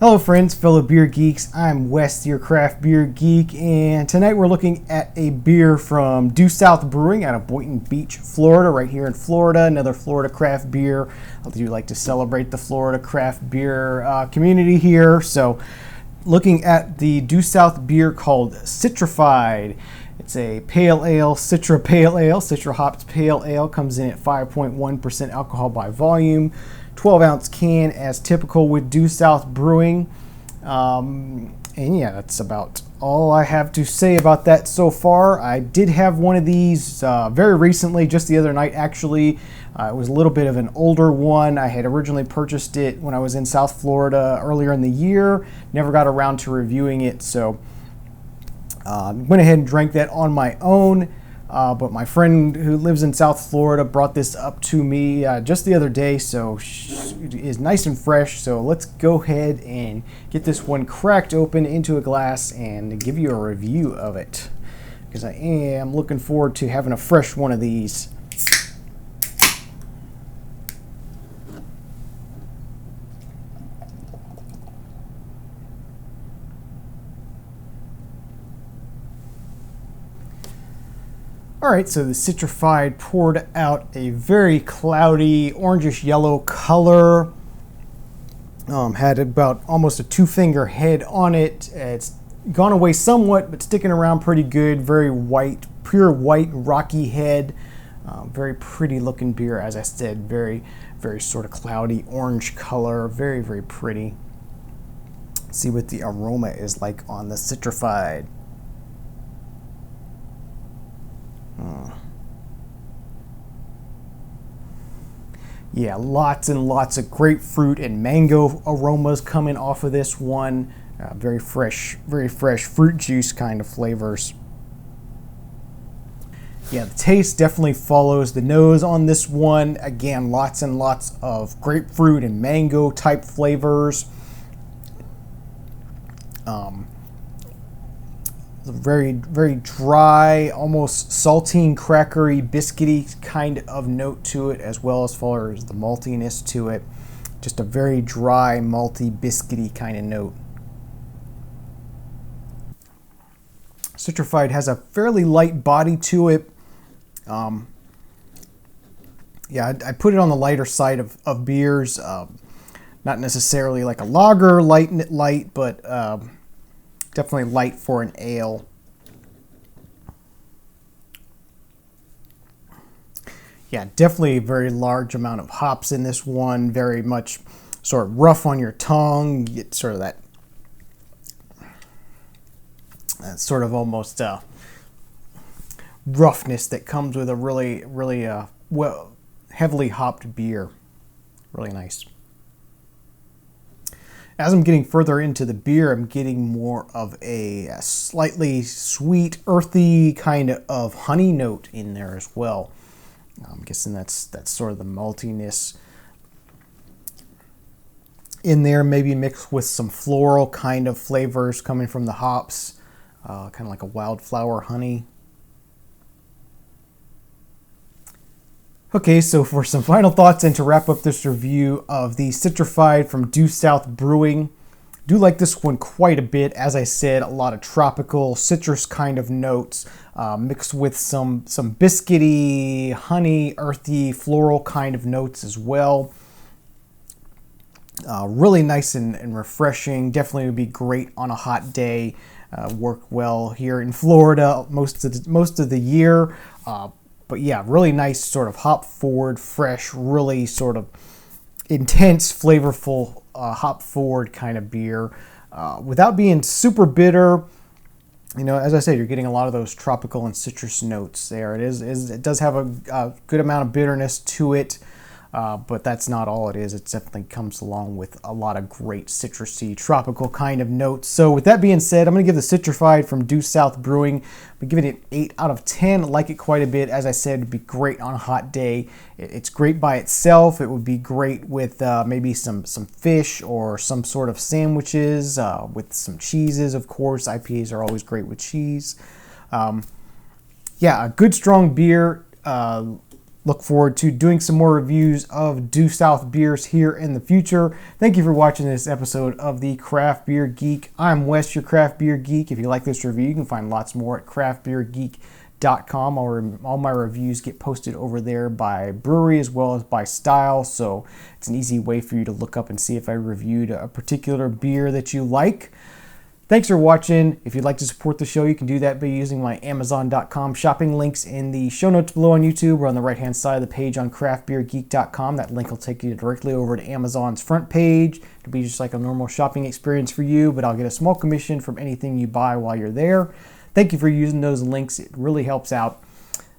Hello friends, fellow beer geeks. I'm Wes, your craft beer geek, and tonight we're looking at a beer from Due South Brewing out of Boynton Beach, Florida, right here in Florida. Another Florida craft beer. I do like to celebrate the Florida craft beer community here. So looking at the Due South beer called Citrafied. It's a pale ale, Citra pale ale, Citra hopped pale ale. Comes in at 5.1% alcohol by volume. 12-ounce can, as typical with Due South Brewing. And yeah, that's about all I have to say about that so far. I did have one of these very recently, just the other night actually. It was a little bit of an older one. I had originally purchased it when I was in South Florida earlier in the year. Never got around to reviewing it, so went ahead and drank that on my own. But my friend who lives in South Florida brought this up to me just the other day, so it is nice and fresh. So let's go ahead and get this one cracked open into a glass and give you a review of it, because I am looking forward to having a fresh one of these. Alright, so the Citrafied poured out a very cloudy orangish yellow color. Had about almost a 2-finger head on it. It's gone away somewhat, but sticking around pretty good. Very white, pure white, rocky head. Very pretty looking beer, as I said. Very, very sort of cloudy orange color. Very, very pretty. Let's see what the aroma is like on the Citrafied. Yeah, lots and lots of grapefruit and mango aromas coming off of this one. Very fresh fruit juice kind of flavors. Yeah, the taste definitely follows the nose on this one. Again, lots and lots of grapefruit and mango type flavors. Very, very dry, almost saltine, crackery, biscuity kind of note to it, as well as far as the maltiness to it. Just a very dry, malty, biscuity kind of note. Citrafied has a fairly light body to it. Yeah, I put it on the lighter side of beers. Not necessarily like a lager light, but definitely light for an ale. Yeah, definitely a very large amount of hops in this one. Very much sort of rough on your tongue. You get sort of that sort of almost roughness that comes with a really, really well heavily hopped beer. Really nice. As I'm getting further into the beer, I'm getting more of a slightly sweet, earthy kind of honey note in there as well. I'm guessing that's sort of the maltiness in there, maybe mixed with some floral kind of flavors coming from the hops, kind of like a wildflower honey. Okay, so for some final thoughts and to wrap up this review of the Citrafied from Due South Brewing, do like this one quite a bit. As I said, a lot of tropical citrus kind of notes mixed with some biscuity, honey, earthy, floral kind of notes as well. Really nice and refreshing. Definitely would be great on a hot day. Work well here in Florida most of the year. But yeah, really nice sort of hop forward, fresh, really sort of intense, flavorful, hop forward kind of beer. Without being super bitter. You know, as I said, you're getting a lot of those tropical and citrus notes there. It does have a good amount of bitterness to it. But that's not all it is. It definitely comes along with a lot of great citrusy, tropical kind of notes. So with that being said, I'm going to give the Citrafied from Due South Brewing, I'm giving it 8 out of 10. I like it quite a bit. As I said, it'd be great on a hot day. It's great by itself. It would be great with maybe some fish or some sort of sandwiches with some cheeses, of course. IPAs are always great with cheese. Yeah, a good strong beer. Look forward to doing some more reviews of Due South beers here in the future. Thank you for watching this episode of the Craft Beer Geek. I'm Wes, your Craft Beer Geek. If you like this review, you can find lots more at craftbeergeek.com. All my reviews get posted over there by brewery as well as by style, so it's an easy way for you to look up and see if I reviewed a particular beer that you like. Thanks for watching. If you'd like to support the show, you can do that by using my Amazon.com shopping links in the show notes below on YouTube or on the right-hand side of the page on craftbeergeek.com. That link will take you directly over to Amazon's front page. It'll be just like a normal shopping experience for you, but I'll get a small commission from anything you buy while you're there. Thank you for using those links. It really helps out.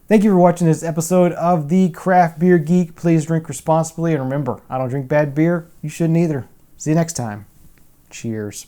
Thank you for watching this episode of the Craft Beer Geek. Please drink responsibly, and remember, I don't drink bad beer. You shouldn't either. See you next time. Cheers.